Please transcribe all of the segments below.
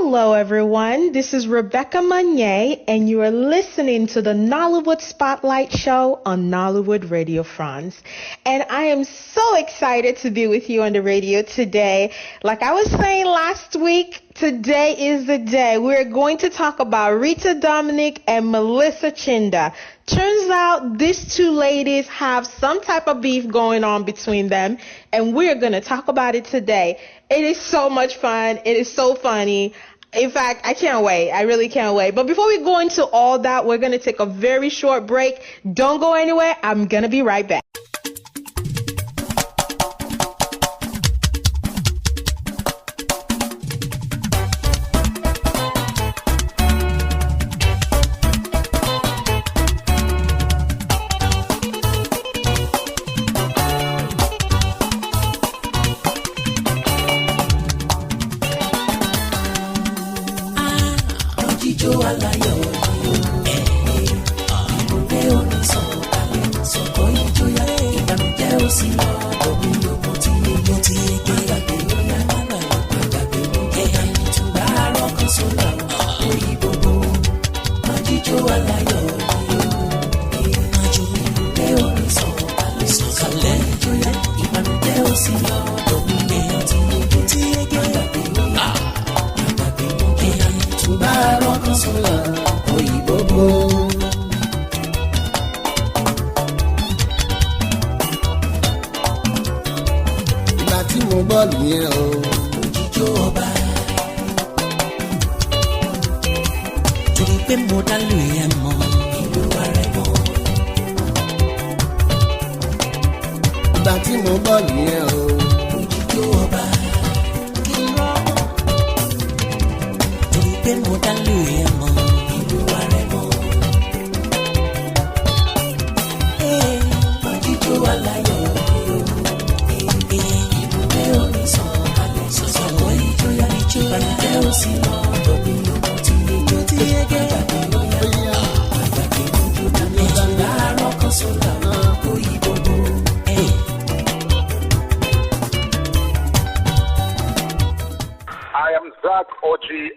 Hello, everyone. This is Rebecca-Monyei, and you are listening to the Nollywood Spotlight Show on Nollywood Radio-France. And I am so excited to be with you on the radio today. Like I was saying last week, today is the day. We're going to talk about Rita-Dominic and monalisa-chinda. Turns out these two ladies have some type of beef going on between them, and we're going to talk about it today. It is so much fun. It is so funny. In fact, I can't wait. I really can't wait. But before we go into all that, we're going to take a very short break. Don't go anywhere. I'm going to be right back.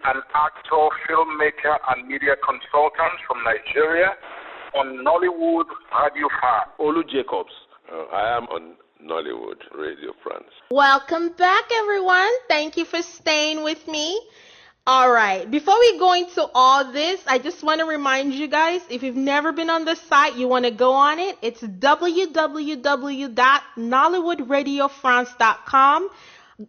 An actor, filmmaker, and media consultant from Nigeria on Nollywood Radio-France. Olu Jacobs. I am on Nollywood Radio-France. Welcome back, everyone. Thank you for staying with me. All right. Before we go into all this, I just want to remind you guys, if you've never been on the site, you want to go on it. It's www.nollywood-radio-france.com.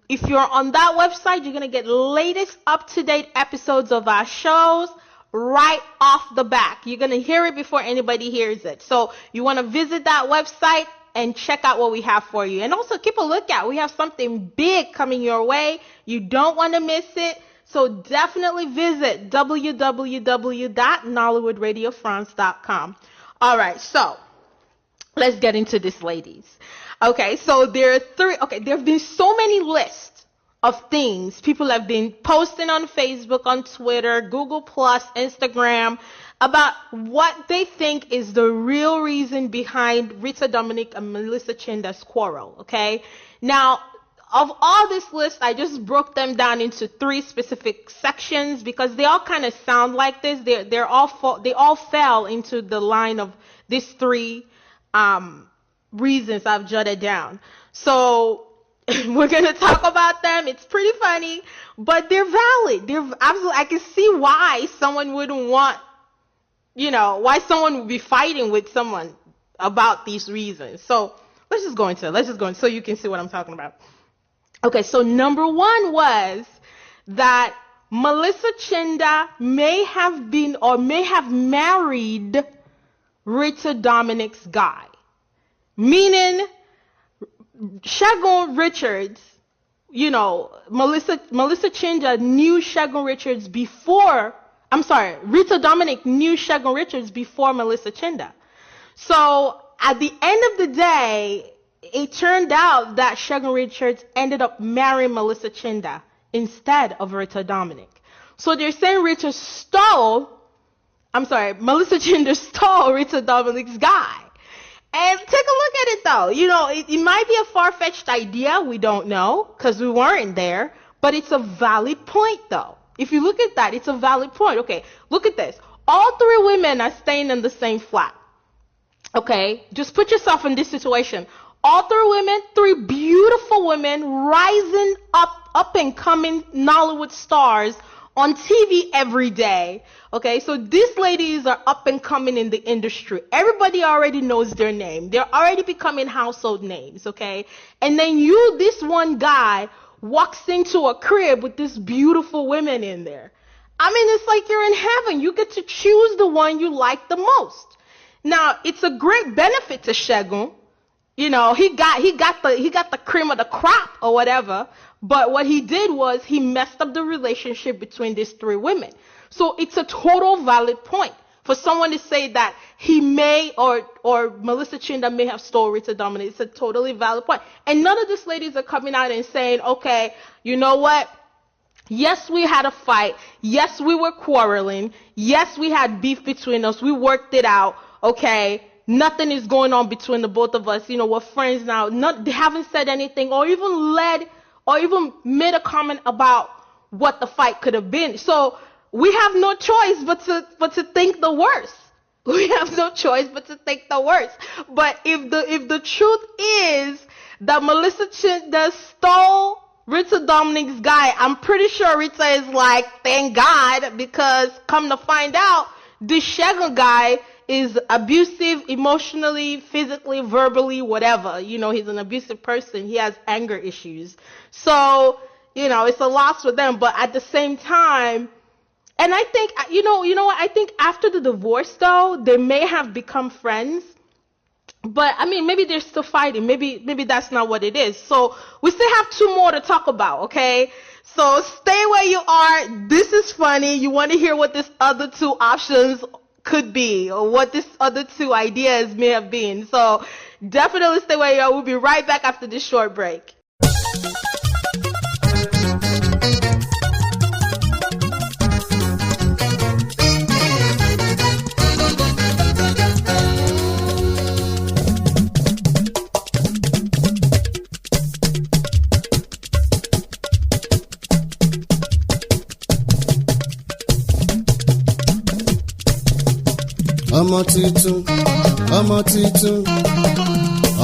If you're on that website, you're going to get latest up-to-date episodes of our shows right off the back. You're going to hear it before anybody hears it. So you want to visit that website and check out what we have for you. And also keep a lookout. We have something big coming your way. You don't want to miss it. So definitely visit www.nollywood-radio-france.com. All right, so let's get into this, ladies. Okay, so there have been so many lists of things people have been posting on Facebook, on Twitter, Google+, Instagram, about what they think is the real reason behind Rita-Dominic and monalisa-chinda's quarrel, okay? Now, of all this list, I just broke them down into 3 specific sections because they all kind of sound like this. They all fell into the line of these 3 reasons I've jotted down. So we're going to talk about them. It's pretty funny, but they're valid. They're absolutely, I can see why someone wouldn't want, why someone would be fighting with someone about these reasons. So let's just go into it so you can see what I'm talking about. Okay, so number 1 was that monalisa-chinda may have been or may have married Rita-Dominic's guy. Meaning, Segun Richards, monalisa-chinda knew Segun Richards before, Rita-Dominic knew Segun Richards before monalisa-chinda. So, at the end of the day, it turned out that Segun Richards ended up marrying monalisa-chinda instead of Rita-Dominic. So, they're saying monalisa-chinda stole Rita-Dominic's guy. And take a look at it, though. It might be a far-fetched idea. We don't know because we weren't there. But it's a valid point, though. If you look at that, it's a valid point. Okay, look at this. All three women are staying in the same flat. Okay, just put yourself in this situation. All three women, three beautiful women, rising up and coming Nollywood stars on TV every day. Okay, so these ladies are up and coming in the industry. Everybody already knows their name. They're already becoming household names. Okay, and then this one guy walks into a crib with this beautiful women in there. I mean, it's like you're in heaven. You get to choose the one you like the most. Now, it's a great benefit to Segun. You know, he got the cream of the crop or whatever. But what he did was he messed up the relationship between these three women. So it's a total valid point for someone to say that he may or Monalisa-Chinda may have stole Rita-Dominic. It's a totally valid point. And none of these ladies are coming out and saying, okay, you know what? Yes, we had a fight. Yes, we were quarreling. Yes, we had beef between us. We worked it out. Okay, nothing is going on between the both of us. You know, we're friends now. They haven't said anything or even made a comment about what the fight could have been. So we have no choice but to think the worst. We have no choice but to think the worst. But if the truth is that Monalisa-Chinda stole Rita-Dominic's guy, I'm pretty sure Rita is like, thank God, because come to find out, this Segun guy is abusive emotionally, physically, verbally, whatever. You know, he's an abusive person. He has anger issues. So, you know, it's a loss for them. But at the same time, and I think, you know what? I think after the divorce, though, they may have become friends. But, I mean, maybe they're still fighting. Maybe that's not what it is. So we still have two more to talk about, okay? So stay where you are. This is funny. You want to hear what these other two options could be or what these other two ideas may have been. So definitely stay where you are. We'll be right back after this short break.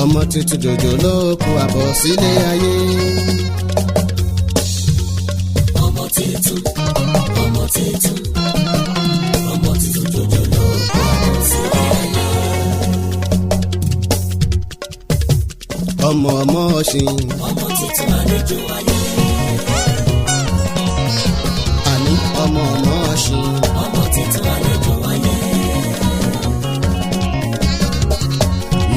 ọmọ tuntun jòjòló kó àbọ̀ sílé ayé. ọmọ tuntun jòjòló kó àbọ̀ sílé ayé. ọmọ ọ̀sìn. ọmọ tuntun àlejò ayé. àní ọmọ ọ̀sìn. ọmọ tuntun àlejò ayé.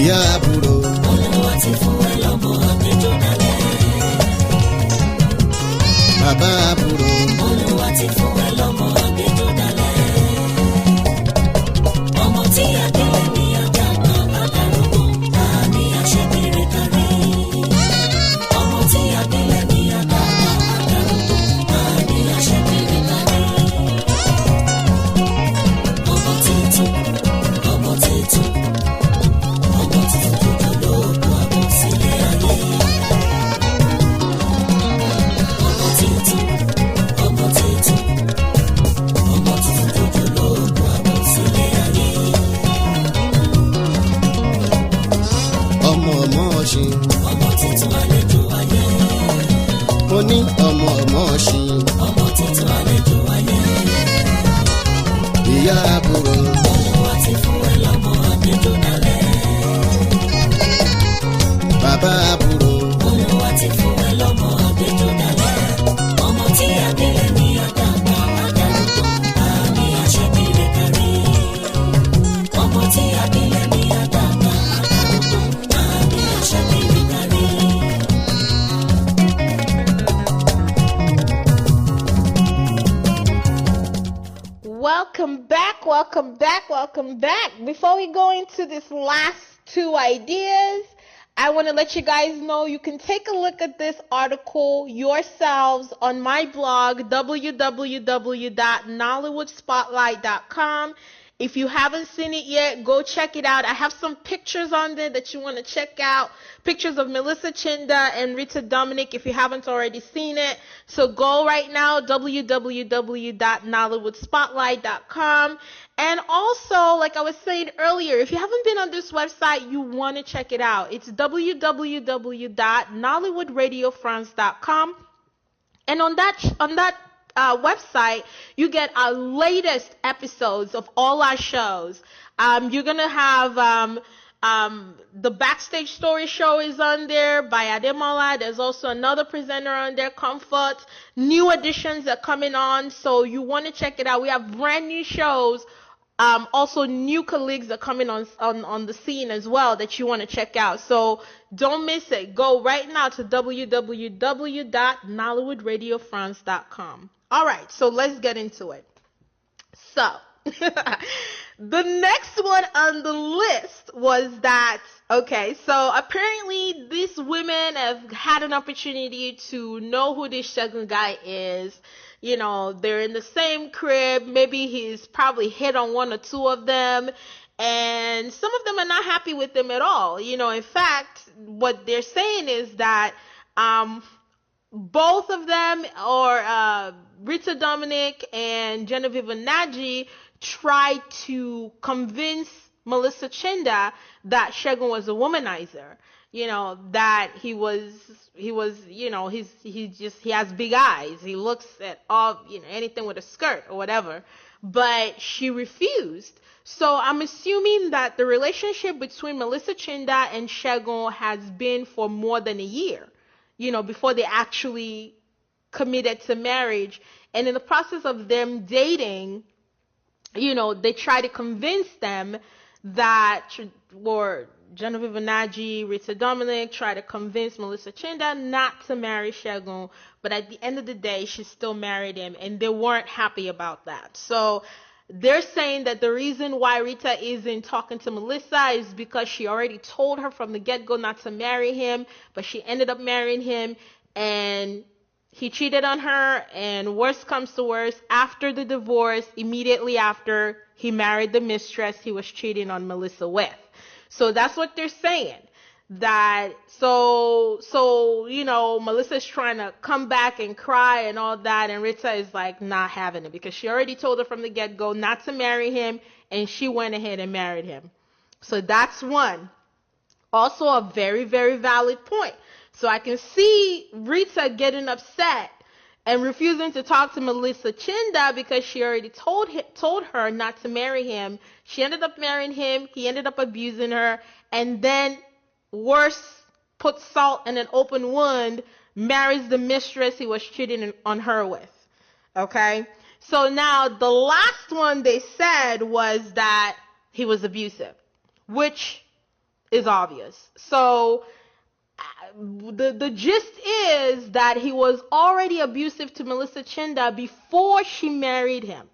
ìyá àbúrò. Olúwa ti fún ẹ lọ́mọ àgbẹjọ́ dalẹ̀. Bàbá àbúrò. Olúwa ti fún ẹ lọ́mọ àgbẹjọ́ dalẹ̀. Ọmọ tí àgbélé ní àdàgbà àdàrúgbó àní àṣẹbìrì kárí. Ọmọ tí àgbélé ní àdàgbà àdàrúgbó àní àṣẹbìrì kárí. Ọmọ tuntun. Ọmọ tuntun àlejò ayé. Mo ní ọmọ ọ̀sìn. Ọmọ tuntun àlejò ayé. Ìyá àbúrò. Olúwa ti fún ẹ lọ́mọ àgbẹjọ́ dalẹ̀. Bàbá àbúrò. Olúwa ti fún ẹ lọ́mọ àgbẹjọ́ dalẹ̀. Ọmọ tí àgbélé ní àdàgbà àdàrúgbó àní àṣẹbìrì kárí. Ọmọ tí àgbélé ní àdàgbà àdàrúgbó àní àṣẹbìrì kárí. Welcome back. Before we go into this last two ideas, I want to let you guys know you can take a look at this article yourselves on my blog, www.nollywood-spotlight.com. If you haven't seen it yet, go check it out. I have some pictures on there that you want to check out. Pictures of monalisa-chinda and rita-dominic if you haven't already seen it. So go right now, www.nollywood-spotlight.com. And also, like I was saying earlier, if you haven't been on this website, you want to check it out. It's www.nollywood-radio-france.com. And on that website, you get our latest episodes of all our shows. You're gonna have the Backstage Story Show is on there by Ademola. There's also another presenter on there, Comfort. New additions are coming on, so you want to check it out. We have brand new shows. Also, new colleagues are coming on the scene as well that you want to check out. So don't miss it. Go right now to www.nollywood-radio-france.com. All right, so let's get into it. So the next one on the list was that, okay, so apparently these women have had an opportunity to know who this Segun guy is. You know, they're in the same crib. Maybe he's probably hit on one or two of them. And some of them are not happy with him at all. You know, in fact, what they're saying is that both of them, or Rita-Dominic and Genevieve Onaji, tried to convince monalisa-chinda that Segun was a womanizer. You know, that he was, you know, he has big eyes. He looks at all, you know, anything with a skirt or whatever. But she refused. So I'm assuming that the relationship between monalisa-chinda and Segun has been for more than a year, you know, before they actually committed to marriage. And in the process of them dating, you know, they try to convince them that, or Genevieve Onaji, Rita-Dominic try to convince monalisa-chinda not to marry Segun, but at the end of the day, she still married him, and they weren't happy about that. So they're saying that the reason why Rita isn't talking to Melissa is because she already told her from the get-go not to marry him, but she ended up marrying him, and he cheated on her, and worst comes to worst, after the divorce, immediately after he married the mistress he was cheating on Melissa with. So that's what they're saying. That, so, you know, Melissa's trying to come back and cry and all that, and Rita is like not having it because she already told her from the get-go not to marry him, and she went ahead and married him. So that's one. Also a very, very valid point. So I can see Rita getting upset and refusing to talk to monalisa-chinda because she already told her not to marry him. She ended up marrying him. He ended up abusing her. And then, worse, put salt in an open wound, marries the mistress he was cheating on her with. Okay? So now, the last one they said was that he was abusive, which is obvious. So the gist is that he was already abusive to monalisa-chinda before she married him.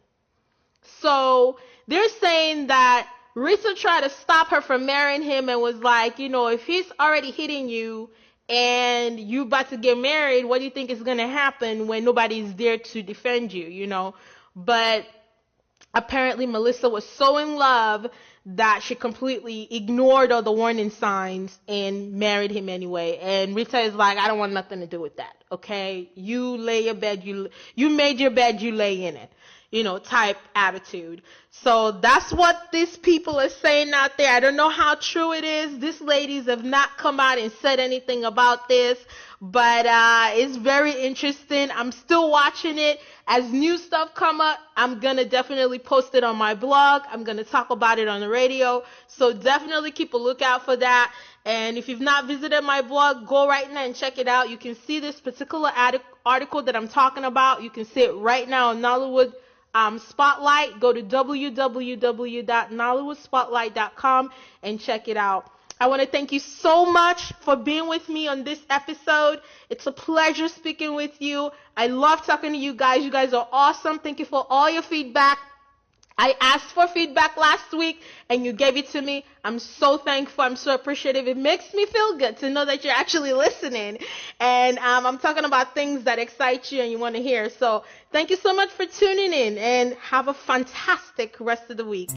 So they're saying that Rita tried to stop her from marrying him and was like, you know, if he's already hitting you and you about to get married, what do you think is going to happen when nobody's there to defend you, you know? But apparently Melissa was so in love that she completely ignored all the warning signs and married him anyway. And Rita is like, I don't want nothing to do with that, okay? You lay your bed, you made your bed, you lay in it, you know, type attitude. So that's what these people are saying out there. I don't know how true it is. These ladies have not come out and said anything about this, but it's very interesting. I'm still watching it. As new stuff come up, I'm going to definitely post it on my blog. I'm going to talk about it on the radio. So definitely keep a lookout for that. And if you've not visited my blog, go right now and check it out. You can see this particular article that I'm talking about. You can see it right now on Nollywood Spotlight. Go to www.nollywood-spotlight.com and check it out. I want to thank you so much for being with me on this episode. It's a pleasure speaking with you. I love talking to you guys. You guys are awesome. Thank you for all your feedback. I asked for feedback last week and you gave it to me. I'm so thankful. I'm so appreciative. It makes me feel good to know that you're actually listening. And I'm talking about things that excite you and you want to hear. So thank you so much for tuning in and have a fantastic rest of the week.